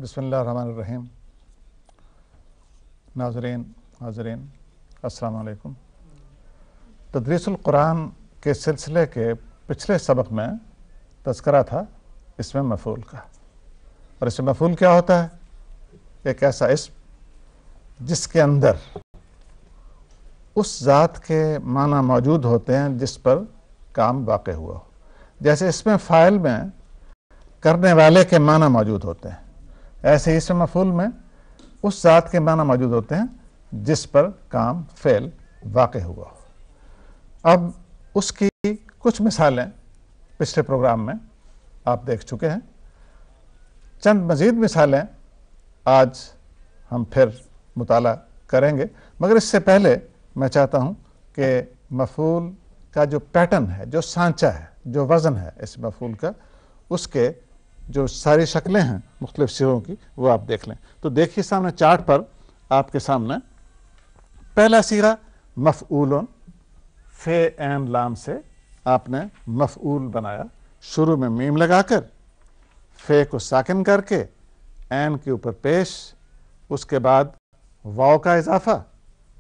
بسم اللہ الرحمن الرحیم. ناظرین حاضرین السلام علیکم. تدریس القرآن کے سلسلے کے پچھلے سبق میں تذکرہ تھا اسم مفعول کا. اور اسم مفعول کیا ہوتا ہے؟ ایک ایسا اسم جس کے اندر اس ذات کے معنی موجود ہوتے ہیں جس پر کام واقع ہوا ہو. جیسے اسم فاعل میں کرنے والے کے معنی موجود ہوتے ہیں، ایسے اسم مفعول میں اس ذات کے معنی موجود ہوتے ہیں جس پر کام فعل واقع ہوا ہو. اب اس کی کچھ مثالیں پچھلے پروگرام میں آپ دیکھ چکے ہیں. چند مزید مثالیں آج ہم پھر مطالعہ کریں گے، مگر اس سے پہلے میں چاہتا ہوں کہ مفعول کا جو پیٹرن ہے، جو سانچہ ہے، جو وزن ہے اس مفعول کا، اس کے جو ساری شکلیں ہیں مختلف صیغوں کی وہ آپ دیکھ لیں. تو دیکھیے سامنے چارٹ پر آپ کے سامنے پہلا صیغہ مفعول، فے عین لام سے آپ نے مفعول بنایا. شروع میں میم لگا کر، فے کو ساکن کر کے، عین کے اوپر پیش، اس کے بعد واو کا اضافہ،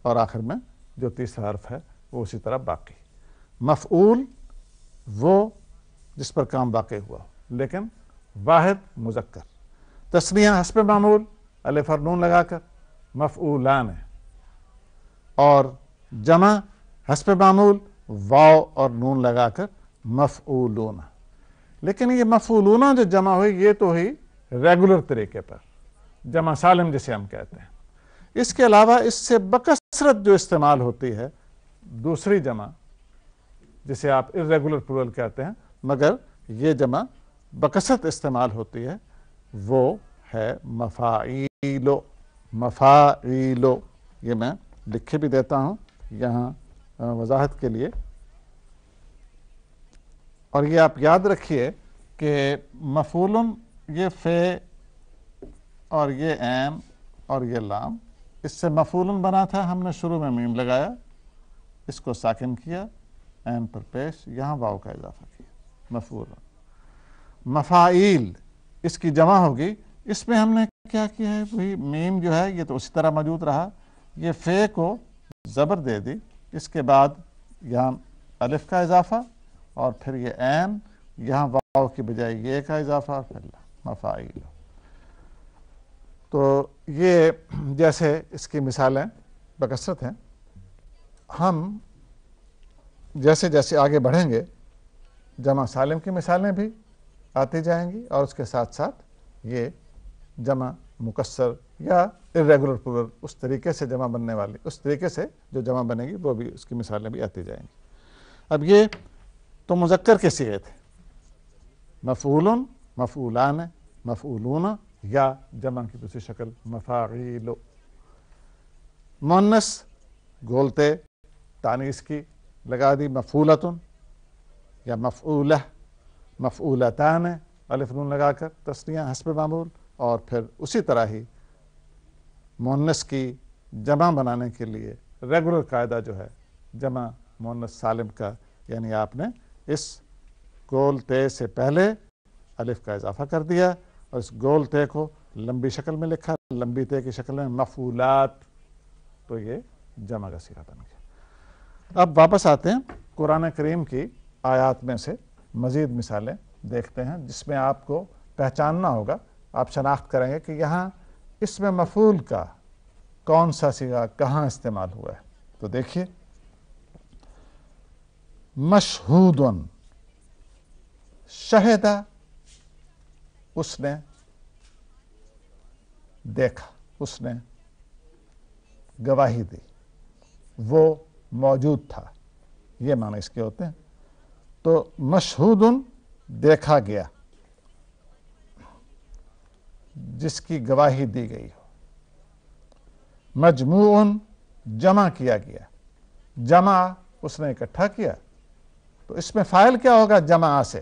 اور آخر میں جو تیسرا حرف ہے وہ اسی طرح باقی. مفعول وہ جس پر کام واقع ہوا ہو لیکن واحد مذکر. تثنیہ حسب معمول الف اور نون لگا کر مفعولان ہے، اور جمع حسب معمول واو اور نون لگا کر مفعولون. لیکن یہ مفعولون جو جمع ہوئی یہ تو ہوئی ریگولر طریقے پر، جمع سالم جسے ہم کہتے ہیں. اس کے علاوہ اس سے بکثرت جو استعمال ہوتی ہے دوسری جمع جسے آپ irregular plural کہتے ہیں، مگر یہ جمع بکثرت استعمال ہوتی ہے، وہ ہے مفاعیلو. مفاعیلو یہ میں لکھے بھی دیتا ہوں یہاں وضاحت کے لیے. اور یہ آپ یاد رکھیے کہ مفعول یہ فے اور یہ عین اور یہ لام، اس سے مفعول بنا تھا. ہم نے شروع میں میم لگایا، اس کو ساکن کیا، عین پر پیش، یہاں واو کا اضافہ کیا، مفعول. مفاعیل اس کی جمع ہوگی. اس میں ہم نے کیا کیا ہے، وہی میم جو ہے یہ تو اسی طرح موجود رہا، یہ فے کو زبر دے دی، اس کے بعد یہاں الف کا اضافہ، اور پھر یہ عین، یہاں واو کی بجائے یہ کا اضافہ، اور پھر مفاعیل. تو یہ جیسے اس کی مثالیں بکثرت ہیں. ہم جیسے جیسے آگے بڑھیں گے جمع سالم کی مثالیں بھی آتی جائیں گی، اور اس کے ساتھ ساتھ یہ جمع مکسر یا irregular plural اس طریقے سے جمع بننے والی، اس طریقے سے جو جمع بنے گی وہ بھی اس کی مثالیں بھی آتی جائیں گی. اب یہ تو مذکر کے صیغے تھے، مفعول، مفعولان، مفعولون، یا جمع کی دوسری شکل مفاعیل. مؤنث گولتے تانیث کی لگا دی، مفعولتن یا مفعولہ، مفعولتان الف نون لگا کر تثنیہ حسب معمول. اور پھر اسی طرح ہی مؤنث کی جمع بنانے کے لیے ریگولر قاعدہ جو ہے جمع مؤنث سالم کا، یعنی آپ نے اس گول تے سے پہلے الف کا اضافہ کر دیا اور اس گول تے کو لمبی شکل میں لکھا، لمبی تے کی شکل میں مفعولات، تو یہ جمع کا صیغہ بن گیا. اب واپس آتے ہیں قرآن کریم کی آیات میں سے مزید مثالیں دیکھتے ہیں جس میں آپ کو پہچاننا ہوگا، آپ شناخت کریں گے کہ یہاں اسم مفعول کا کون سا صیغہ کہاں استعمال ہوا ہے. تو دیکھیے مشہود، شہدہ اس نے دیکھا، اس نے گواہی دی، وہ موجود تھا، یہ معنی اس کے ہوتے ہیں. تو مشہود دیکھا گیا، جس کی گواہی دی گئی ہو. مجموع جمع کیا گیا، جمع اس نے اکٹھا کیا. تو اس میں فاعل کیا ہوگا جمع سے؟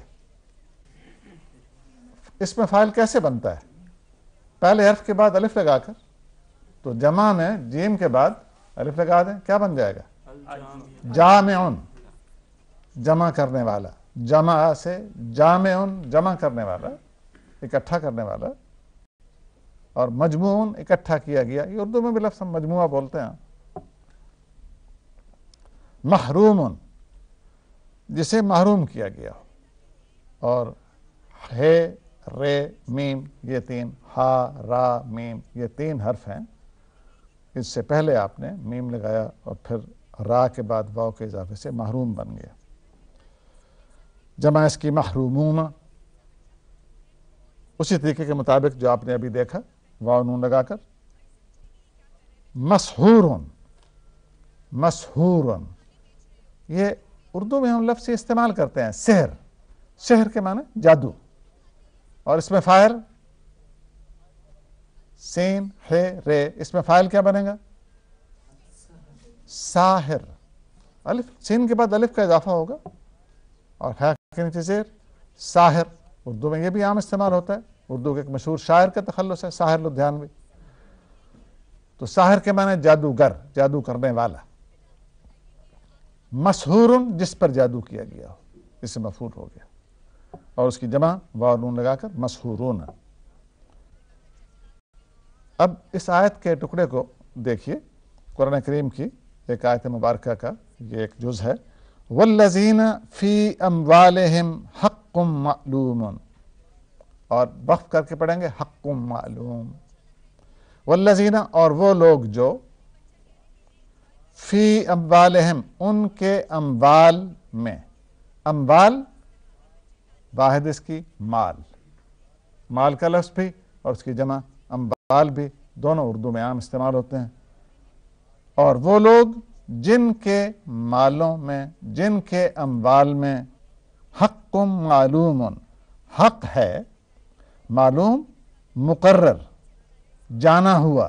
اس میں فاعل کیسے بنتا ہے؟ پہلے حرف کے بعد الف لگا کر، تو جمع میں جیم کے بعد الف لگا دیں، کیا بن جائے گا؟ جامعن، جمع کرنے والا. جمع سے جامعن، جمع کرنے والا، اکٹھا کرنے والا. اور مجموعون اکٹھا کیا گیا. یہ اردو میں بھی لفظ ہم مجموعہ بولتے ہیں. محروم جسے محروم کیا گیا ہو. اور ہے رے میم یہ تین، ہا را میم یہ تین حرف ہیں. اس سے پہلے آپ نے میم لگایا اور پھر را کے بعد واو کے اضافے سے محروم بن گیا. جمع اس کی محرومون، اسی طریقے کے مطابق جو آپ نے ابھی دیکھا واو نون لگا کر. مسحورن، مسحورن یہ اردو میں ہم لفظ استعمال کرتے ہیں سحر. سحر کے معنی جادو. اور اس میں فاعل سین ہے رے، اس میں فاعل کیا بنے گا؟ ساحر. الف سین کے بعد الف کا اضافہ ہوگا اور ہے کے نیچے زیر. ساحر اردو میں یہ بھی عام استعمال ہوتا ہے. اردو کے ایک مشہور شاعر کا تخلص ہے ساحر لدھیانوی. تو ساحر کے معنی جادوگر، جادو کرنے والا. مسحورن جس پر جادو کیا گیا ہو، اس سے مفعول ہو گیا. اور اس کی جمع واو نون لگا کر مسحورون. اب اس آیت کے ٹکڑے کو دیکھیے. قرآن کریم کی ایک آیت مبارکہ کا یہ ایک جز ہے. والذین فی اموالہم حق معلوم، اور وقف کر کے پڑھیں گے حق معلوم. والذین اور وہ لوگ جو فی اموالہم ان کے اموال میں، اموال واحد اس کی مال، مال کا لفظ بھی اور اس کی جمع اموال بھی دونوں اردو میں عام استعمال ہوتے ہیں. اور وہ لوگ جن کے مالوں میں، جن کے اموال میں حق معلوم، حق ہے، معلوم مقرر، جانا ہوا،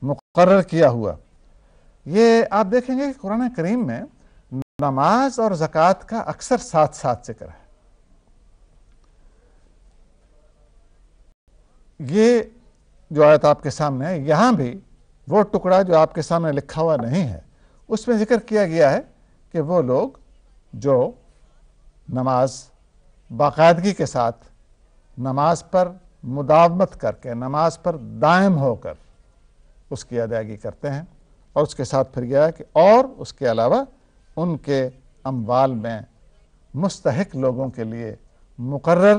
مقرر کیا ہوا. یہ آپ دیکھیں گے کہ قرآن کریم میں نماز اور زکوٰۃ کا اکثر ساتھ ساتھ ذکر ہے. یہ جو آیت آپ کے سامنے ہے، یہاں بھی وہ ٹکڑا جو آپ کے سامنے لکھا ہوا نہیں ہے اس میں ذکر کیا گیا ہے کہ وہ لوگ جو نماز باقاعدگی کے ساتھ، نماز پر مداومت کر کے، نماز پر دائم ہو کر اس کی ادائیگی کرتے ہیں. اور اس کے ساتھ پھر گیا ہے کہ اور اس کے علاوہ ان کے اموال میں مستحق لوگوں کے لیے مقرر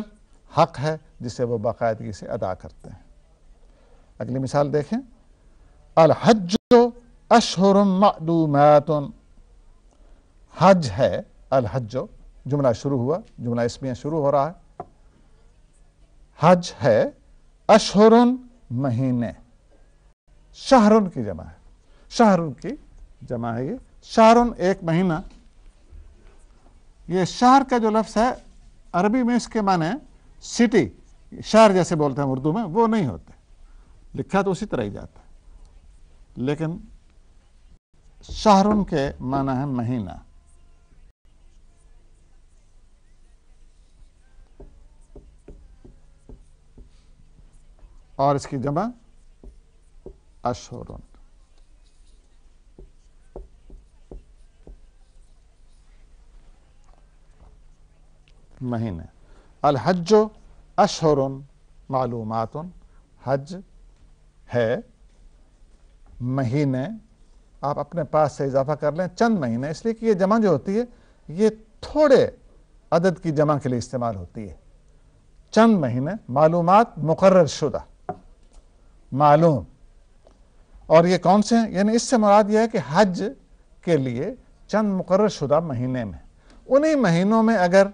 حق ہے جسے وہ باقاعدگی سے ادا کرتے ہیں. اگلی مثال دیکھیں. الحج اشہر معلومات، حج ہے، الحج جملہ شروع ہوا، جملہ اسمیہ شروع ہو رہا ہے. حج ہے، اشہر مہینے، شہرن کی جمع ہے، شہرن کی جمع ہے. یہ شہرن ایک مہینہ. یہ شہر کا جو لفظ ہے عربی میں اس کے معنی سٹی، شہر جیسے بولتے ہیں اردو میں، وہ نہیں ہوتے. لکھا تو اسی طرح ہی جاتا ہے لیکن شہرن کے معنی ہے مہینہ. اور اس کی جمع اشہرن. مہینے. الحج اشہر معلومات، حج ہے مہینے. آپ اپنے پاس سے اضافہ کر لیں چند مہینے، اس لیے کہ یہ جمع جو ہوتی ہے یہ تھوڑے عدد کی جمع کے لیے استعمال ہوتی ہے. چند مہینے، معلومات مقرر شدہ، معلوم. اور یہ کون سے ہیں؟ یعنی اس سے مراد یہ ہے کہ حج کے لیے چند مقرر شدہ مہینے میں، انہی مہینوں میں اگر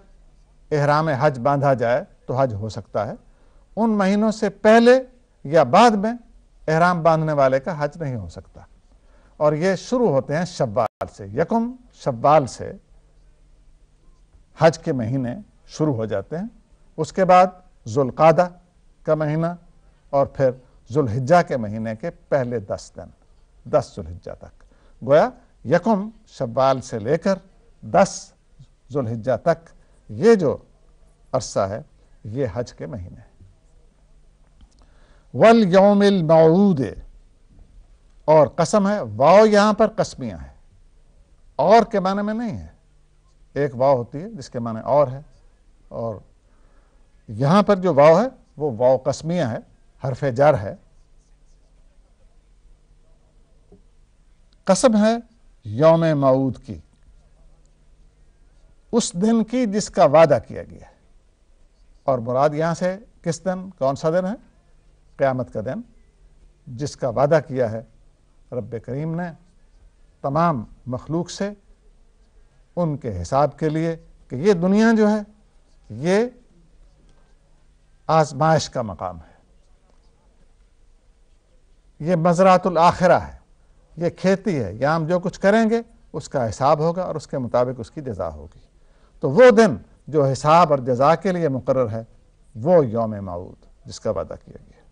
احرام حج باندھا جائے تو حج ہو سکتا ہے. ان مہینوں سے پہلے یا بعد میں احرام باندھنے والے کا حج نہیں ہو سکتا. اور یہ شروع ہوتے ہیں شوال سے، یکم شوال سے حج کے مہینے شروع ہو جاتے ہیں. اس کے بعد ذوالقعدہ کا مہینہ اور پھر ذوالحجہ کے مہینے کے پہلے 10 دن، 10 ذوالحجہ تک. گویا یکم شوال سے لے کر 10 ذوالحجہ تک یہ جو عرصہ ہے یہ حج کے مہینے. والیوم الموعود، اور قسم ہے، واو یہاں پر قسمیہ ہے، اور کے معنی میں نہیں ہے. ایک واو ہوتی ہے جس کے معنی اور ہے، اور یہاں پر جو واو ہے وہ واو قسمیہ ہے. حرف جر ہے. قسم ہے یوم موعود کی، اس دن کی جس کا وعدہ کیا گیا ہے. اور مراد یہاں سے کس دن، کون سا دن ہے؟ قیامت کا دن، جس کا وعدہ کیا ہے رب کریم نے تمام مخلوق سے ان کے حساب کے لیے کہ یہ دنیا جو ہے یہ آزمائش کا مقام ہے، یہ مزرعۃ الآخرہ ہے، یہ کھیتی ہے، یہاں ہم جو کچھ کریں گے اس کا حساب ہوگا اور اس کے مطابق اس کی جزا ہوگی. تو وہ دن جو حساب اور جزا کے لیے مقرر ہے وہ یوم موعود جس کا وعدہ کیا گیا.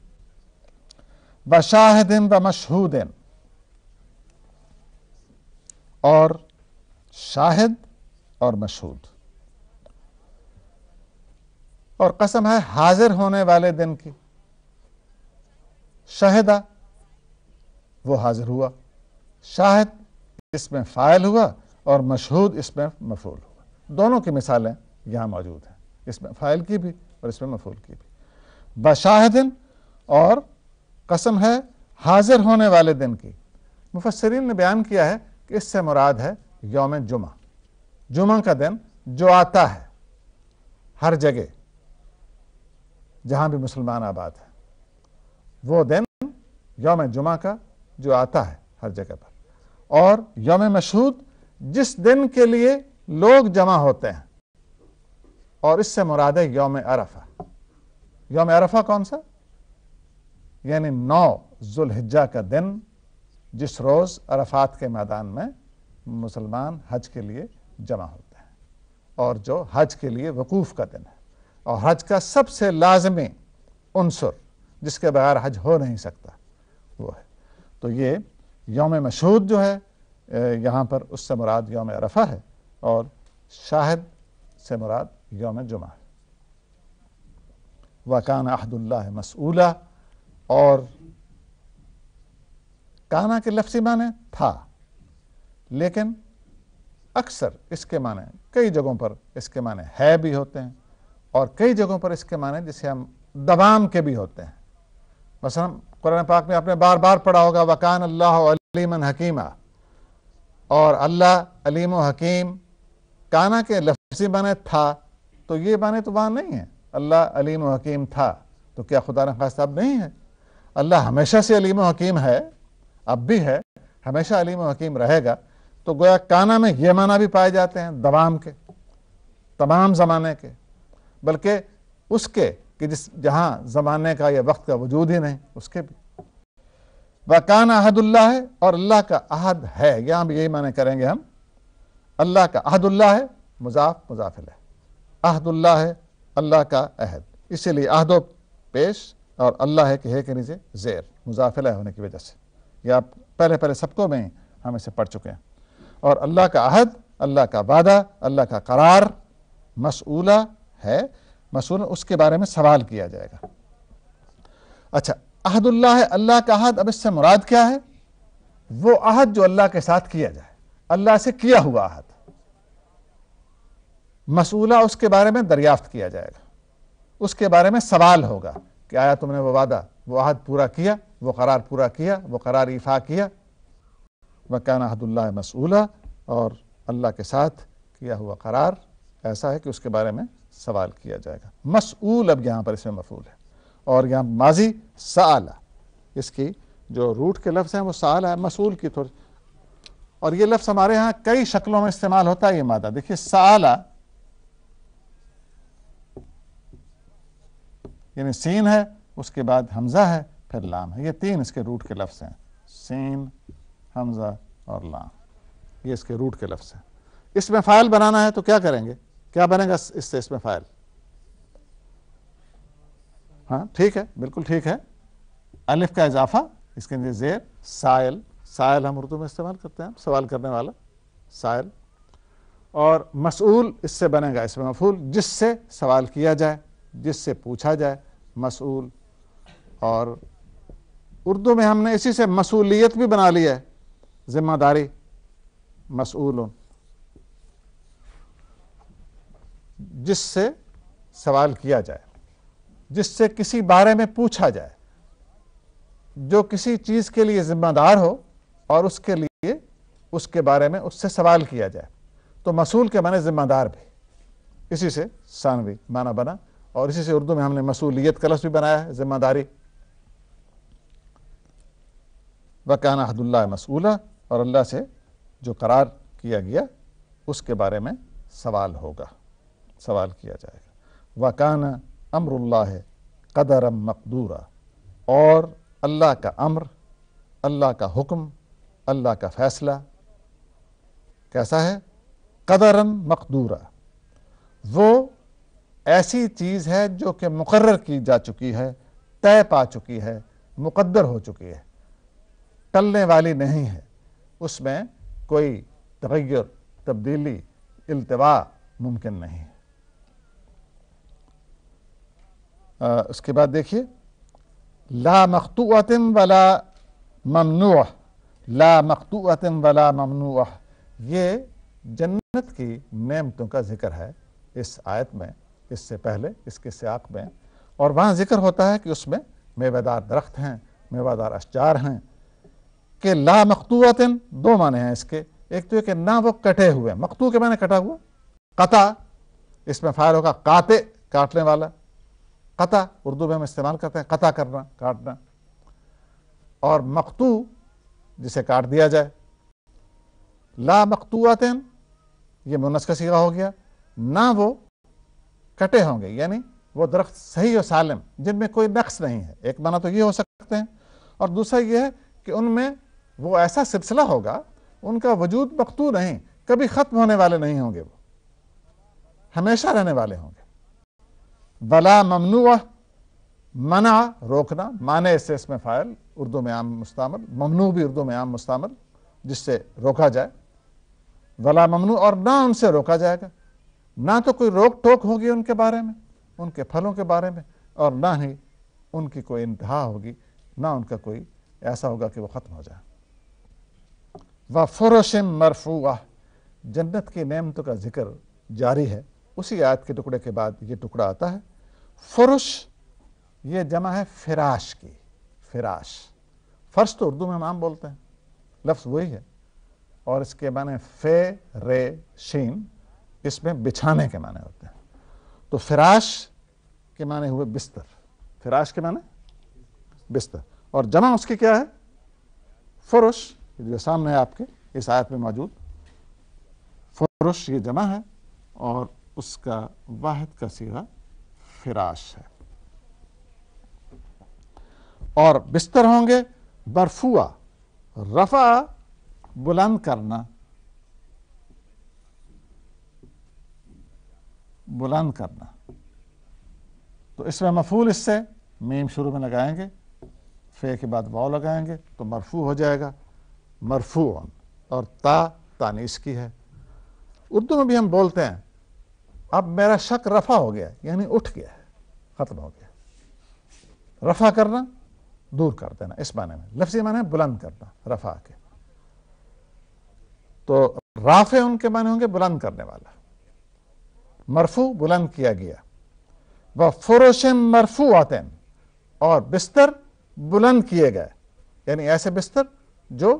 بشاہد و مشہود، اور شاہد اور مشہود. اور قسم ہے حاضر ہونے والے دن کی. شہدہ وہ حاضر ہوا، شاہد اس میں فاعل ہوا اور مشہود اس میں مفعول ہوا. دونوں کی مثالیں یہاں موجود ہیں، اس میں فاعل کی بھی اور اس میں مفعول کی بھی. بشاہدن اور قسم ہے حاضر ہونے والے دن کی. مفسرین نے بیان کیا ہے کہ اس سے مراد ہے یوم جمعہ، جمعہ کا دن جو آتا ہے ہر جگہ جہاں بھی مسلمان آباد ہے، وہ دن یوم جمعہ کا جو آتا ہے ہر جگہ پر. اور یوم مشہود جس دن کے لیے لوگ جمع ہوتے ہیں، اور اس سے مراد ہے یوم عرفہ. یوم عرفہ کون سا؟ یعنی 9 ذوالحجہ کا دن، جس روز عرفات کے میدان میں مسلمان حج کے لیے جمع ہوتے ہیں، اور جو حج کے لیے وقوف کا دن ہے، اور حج کا سب سے لازمی عنصر جس کے بغیر حج ہو نہیں سکتا وہ ہے. تو یہ یوم مشہود جو ہے یہاں پر اس سے مراد یوم عرفہ ہے، اور شاہد سے مراد یوم جمعہ ہے. وَكَانَ عَهْدُ اللَّهِ مَسْئُولًا، اور کانا کے لفظی معنی تھا، لیکن اکثر اس کے معنی کئی جگہوں پر اس کے معنی ہے بھی ہوتے ہیں، اور کئی جگہوں پر اس کے معنی جسے ہم دوام کے بھی ہوتے ہیں. مثلا قرآن پاک میں آپ نے بار بار پڑھا ہوگا وَكَانَ اللَّهُ عَلِيمًا حَكِيمًا، اور اللہ علیم و حکیم. کانا کے لفظی معنی تھا، تو یہ معنی تو وہاں نہیں ہے. اللہ علیم و حکیم تھا تو کیا خدا نخواستہ اب نہیں ہے؟ اللہ ہمیشہ سے علیم و حکیم ہے، اب بھی ہے، ہمیشہ علیم و حکیم رہے گا. تو گویا کانا میں یہ معنی بھی پائے جاتے ہیں دوام کے، تمام زمانے کے، بلکہ اس کے کہ جہاں زمانے کا یا وقت کا وجود ہی نہیں، اس کے بھی. وَكَانَ عَهْدُ اللَّهِ، اور اللہ کا عہد ہے. یہاں بھی یہی معنی کریں گے ہم. اللہ کا عہد اللہ ہے، مضاف مضاف الیہ، عہد اللہ ہے، اللہ کا عہد. اسی لیے عہد و پیش اور اللہ ہے کہ ہے کے نیچے زیر مضاف الیہ ہونے کی وجہ سے. یہ آپ پہلے سبقوں میں ہم اسے پڑھ چکے ہیں. اور اللہ کا عہد، اللہ کا وعدہ، اللہ کا قرار مسئولہ ہے. مسئولہ اس کے بارے میں سوال کیا جائے گا. اچھا، عہد اللہ ہے، اللہ کا عہد. اب اس سے مراد کیا ہے؟ وہ عہد جو اللہ کے ساتھ کیا جائے، اللہ سے کیا ہوا عہد. مسئولہ اس کے بارے میں دریافت کیا جائے گا، اس کے بارے میں سوال ہوگا کہ آیا تم نے وہ وعدہ، وہ عہد پورا کیا، وہ قرار پورا کیا، وہ قرار ایفا کیا. وَكَانَ عَهْدُ اللَّهِ مَسْئُولًا، اور اللہ کے ساتھ کیا ہوا قرار ایسا ہے کہ اس کے بارے میں سوال کیا جائے گا. مسئول اب یہاں پر اس میں مفعول ہے، اور یہاں ماضی سأل، اس کی جو روٹ کے لفظ ہیں وہ سأل ہے، مسئول کی تھوڑی. اور یہ لفظ ہمارے ہاں کئی شکلوں میں استعمال ہوتا ہے. یہ مادہ دیکھیے، سأل یعنی سین ہے، اس کے بعد حمزہ ہے، پھر لام ہے. یہ 3 اس کے روٹ کے لفظ ہیں، سین، حمزہ اور لام. یہ اس کے روٹ کے لفظ ہیں. اس میں فاعل بنانا ہے تو کیا کریں گے؟ کیا بنے گا اس سے؟ اس میں فاعل، ہاں ٹھیک ہے، بالکل ٹھیک ہے، الف کا اضافہ، اس کے لیے زیر. سائل، سائل ہم اردو میں استعمال کرتے ہیں، سوال کرنے والا، سائل. اور مسئول اس سے بنے گا اس میں مفعول، جس سے سوال کیا جائے، جس سے پوچھا جائے، مسئول. اور اردو میں ہم نے اسی سے مسئولیت بھی بنا لی ہے، ذمہ داری، مسئول، جس سے سوال کیا جائے، جس سے کسی بارے میں پوچھا جائے. جو کسی چیز کے لیے ذمہ دار ہو اور اس کے لیے اس کے بارے میں اس سے سوال کیا جائے. تو مسئول کے معنی ذمہ دار بھی، اسی سے ثانوی معنی بنا، اور اسی سے اردو میں ہم نے مسئولیت کا لفظ بھی بنایا ہے، ذمہ داری. وَكَانَ عَهْدُ اللَّهِ مَسْئُولًا، اور اللہ سے جو قرار کیا گیا اس کے بارے میں سوال ہوگا، سوال کیا جائے گا. وَكَانَ أَمْرُ اللَّهِ قَدَرًا مَقْدُورًا، اور اللہ کا امر، اللہ کا حکم، اللہ کا فیصلہ کیسا ہے؟ قدراً مقدورا، وہ ایسی چیز ہے جو کہ مقرر کی جا چکی ہے، طے پا چکی ہے، مقدر ہو چکی ہے، ٹلنے والی نہیں ہے، اس میں کوئی تغیر، تبدیلی، التوا ممکن نہیں ہے. اس کے بعد دیکھیے لا مقطوعۃ ولا ممنوع، لا مقطوعۃ ولا ممنوع، یہ جنت کی نعمتوں کا ذکر ہے اس آیت میں، اس سے پہلے اس کے سیاق میں. اور وہاں ذکر ہوتا ہے کہ اس میں میوہ دار درخت ہیں، میوہ دار اشجار ہیں. کہ لا مقطوعۃ، دو معنی ہیں اس کے. ایک تو یہ کہ نہ وہ کٹے ہوئے، مقطوع کے معنی کٹا ہوا، قطع اس میں فاعل ہوگا قاطع، کاٹنے والا. قطع اردو میں ہم استعمال کرتے ہیں قطع کرنا، کاٹنا. اور مقطوع جسے کاٹ دیا جائے. لا مقطوعۃ یہ مؤنث کا صیغہ ہو گیا، نہ وہ کٹے ہوں گے، یعنی وہ درخت صحیح و سالم جن میں کوئی نقص نہیں ہے. ایک معنی تو یہ ہو سکتے ہیں، اور دوسرا یہ ہے کہ ان میں وہ ایسا سلسلہ ہوگا، ان کا وجود مقطوع نہیں، کبھی ختم ہونے والے نہیں ہوں گے، وہ ہمیشہ رہنے والے ہوں گے. ولا ممنوع، منع روکنا، معنی سے اس میں فاعل اردو میں عام مستعمل، ممنوع بھی اردو میں عام مستعمل جس سے روکا جائے. ولا ممنوع، اور نہ ان سے روکا جائے گا، نہ تو کوئی روک ٹوک ہوگی ان کے بارے میں، ان کے پھلوں کے بارے میں، اور نہ ہی ان کی کوئی انتہا ہوگی، نہ ان کا کوئی ایسا ہوگا کہ وہ ختم ہو جائے. وَفُرُشٍ مَرْفُوعَةٍ، جنت کی نعمتوں کا ذکر جاری ہے. اسی آیت کے ٹکڑے کے بعد یہ ٹکڑا آتا ہے. فرش یہ جمع ہے فراش کی، فراش. فرش تو اردو میں ہم عام بولتے ہیں، لفظ وہی ہے، اور اس کے معنی فے رے شین، اس میں بچھانے کے معنی ہوتے ہیں. تو فراش کے معنی ہوئے بستر، فراش کے معنی بستر، اور جمع اس کی کیا ہے؟ فرش، جو سامنے ہے آپ کے اس آیت میں موجود. فرش یہ جمع ہے اور اس کا واحد کا صیغہ فراش ہے. اور بستر ہوں گے مرفوع، رفع بلند کرنا، بلند کرنا. تو اس میں مفعول، اس سے میم شروع میں لگائیں گے، فے کے بعد واو لگائیں گے تو مرفوع ہو جائے گا، مرفوع. اور تا تانیث کی ہے. اردو میں بھی ہم بولتے ہیں اب میرا شک رفع ہو گیا، یعنی اٹھ گیا ہے، ختم ہو گیا. رفع کرنا، دور کر دینا، اس معنی میں. لفظی معنی ہے بلند کرنا، رفع کے. تو رافع ان کے معنی ہوں گے بلند کرنے والا، مرفوع بلند کیا گیا. وَفُرُشٍ مَرْفُوعَةٍ، اور بستر بلند کیے گئے، یعنی ایسے بستر جو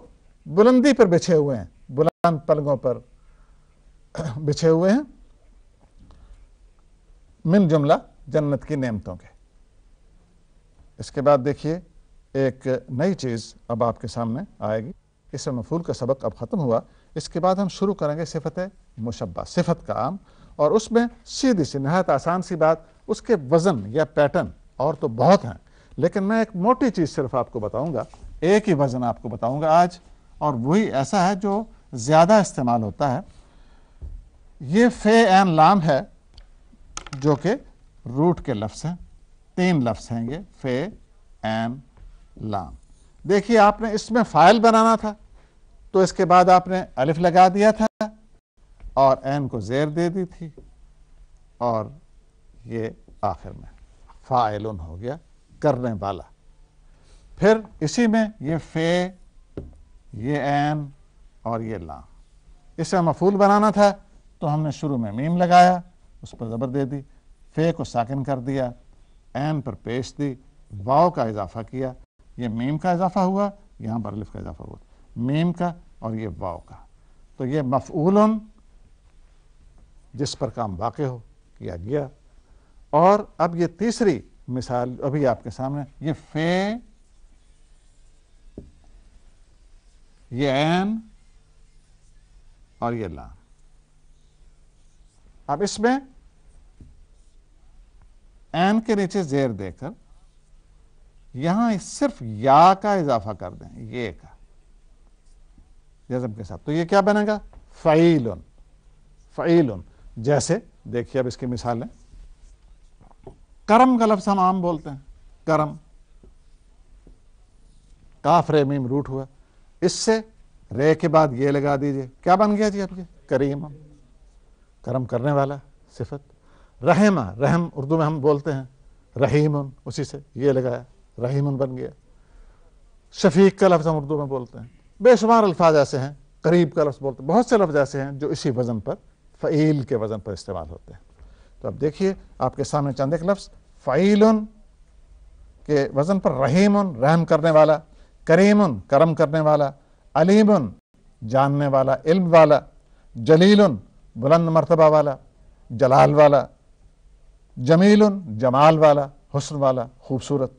بلندی پر بچھے ہوئے ہیں، بلند پلنگوں پر بچھے ہوئے ہیں. من جملہ جنت کی نعمتوں کے. اس کے بعد دیکھیے ایک نئی چیز اب آپ کے سامنے آئے گی. اس میں مفعول کا سبق اب ختم ہوا. اس کے بعد ہم شروع کریں گے صفت مشبہ، صفت کا عام. اور اس میں سیدھی سی نہایت آسان سی بات، اس کے وزن یا پیٹرن اور تو بہت ہیں، لیکن میں ایک موٹی چیز صرف آپ کو بتاؤں گا. ایک ہی وزن آپ کو بتاؤں گا آج، اور وہی ایسا ہے جو زیادہ استعمال ہوتا ہے. یہ فے عین لام ہے جو کہ روٹ کے لفظ ہیں. 3 لفظ ہیں یہ فے عین لام. دیکھیے آپ نے اس میں فاعل بنانا تھا تو اس کے بعد آپ نے الف لگا دیا تھا اور عین کو زیر دے دی تھی، اور یہ آخر میں فاعلن ہو گیا، کرنے والا. پھر اسی میں یہ فے، یہ عین اور یہ لام. اس میں مفعول بنانا تھا تو ہم نے شروع میں میم لگایا، اس پر زبر دے دی، فے کو ساکن کر دیا، عین پر پیش دی، واو کا اضافہ کیا، یہ میم کا اضافہ ہوا، یہاں پر الف کا اضافہ ہوا، میم کا اور یہ واو کا، تو یہ مفعول جس پر کام واقع ہو کیا گیا۔ اور اب یہ تیسری مثال ابھی آپ کے سامنے، یہ فے، یہ عین اور یہ لام۔ اب اس میں عین کے نیچے زیر دے کر یہاں صرف یا کا اضافہ کر دیں، یہ کا جزم کے ساتھ، تو یہ کیا بنے گا؟ فعیلن، فعیلن۔ جیسے دیکھیے اب اس کی مثالیں، کرم کا لفظ ہم عام بولتے ہیں، کرم، کاف رے میم روٹ ہوا، اس سے رے کے بعد یہ لگا دیجئے، کیا بن گیا جی اب یہ؟ کریم، کرم کرنے والا صفت۔ رحمہ، رحم اردو میں ہم بولتے ہیں، رحیم، اسی سے یہ لگایا، رحیم بن گیا۔ شفیق کا لفظ ہم اردو میں بولتے ہیں، بے شمار الفاظ ایسے ہیں، قریب کا لفظ بولتے ہیں، بہت سے لفظ ایسے ہیں جو اسی وزن پر، فعیل کے وزن پر استعمال ہوتے ہیں۔ تو اب دیکھیے آپ کے سامنے چند ایک لفظ، فعیل کے وزن پر رحیم، رحم کرنے والا، کریم، کرم کرنے والا، علیم، جاننے والا، علم والا، جلیل، بلند مرتبہ والا، جلال والا، جمیل، جمال والا، حسن والا، خوبصورت۔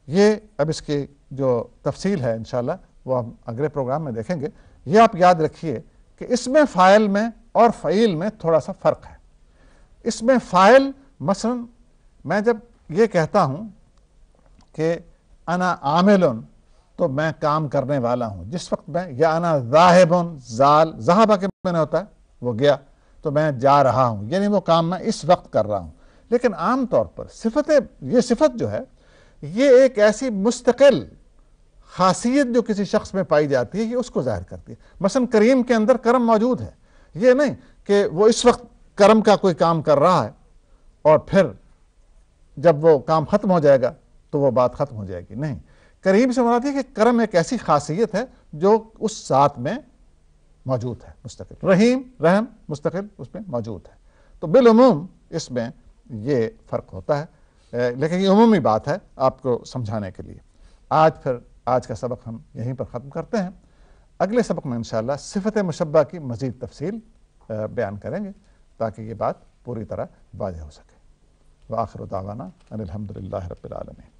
یہ اب اس کی جو تفصیل ہے انشاءاللہ وہ ہم اگلے پروگرام میں دیکھیں گے۔ یہ آپ یاد رکھیے کہ اس میں فاعل میں اور فعیل میں تھوڑا سا فرق ہے۔ اس میں فاعل، مثلا میں جب یہ کہتا ہوں کہ انا عامل، تو میں کام کرنے والا ہوں، جس وقت میں، یا انا ذاہب، زال، ذہبہ کے میں نے ہوتا ہے وہ گیا، تو میں جا رہا ہوں، یعنی وہ کام میں اس وقت کر رہا ہوں۔ لیکن عام طور پر یہ صفت جو ہے یہ ایک ایسی مستقل خاصیت جو کسی شخص میں پائی جاتی ہے، یہ اس کو ظاہر کرتی ہے۔ مثلا کریم کے اندر کرم موجود ہے، یہ نہیں کہ وہ اس وقت کرم کا کوئی کام کر رہا ہے اور پھر جب وہ کام ختم ہو جائے گا تو وہ بات ختم ہو جائے گی، نہیں۔ کریم سے مراد ہے کہ کرم ایک ایسی خاصیت ہے جو اس ذات میں موجود ہے، مستقل۔ رحیم، رحم مستقل اس میں موجود ہے۔ تو بالعموم اس میں یہ فرق ہوتا ہے، لیکن یہ عمومی بات ہے آپ کو سمجھانے کے لیے۔ آج کا سبق ہم یہیں پر ختم کرتے ہیں۔ اگلے سبق میں انشاءاللہ صفت مشبہ کی مزید تفصیل بیان کریں گے تاکہ یہ بات پوری طرح واضح ہو سکے۔ وآخر دعوانا ان الحمد للہ رب العالمین۔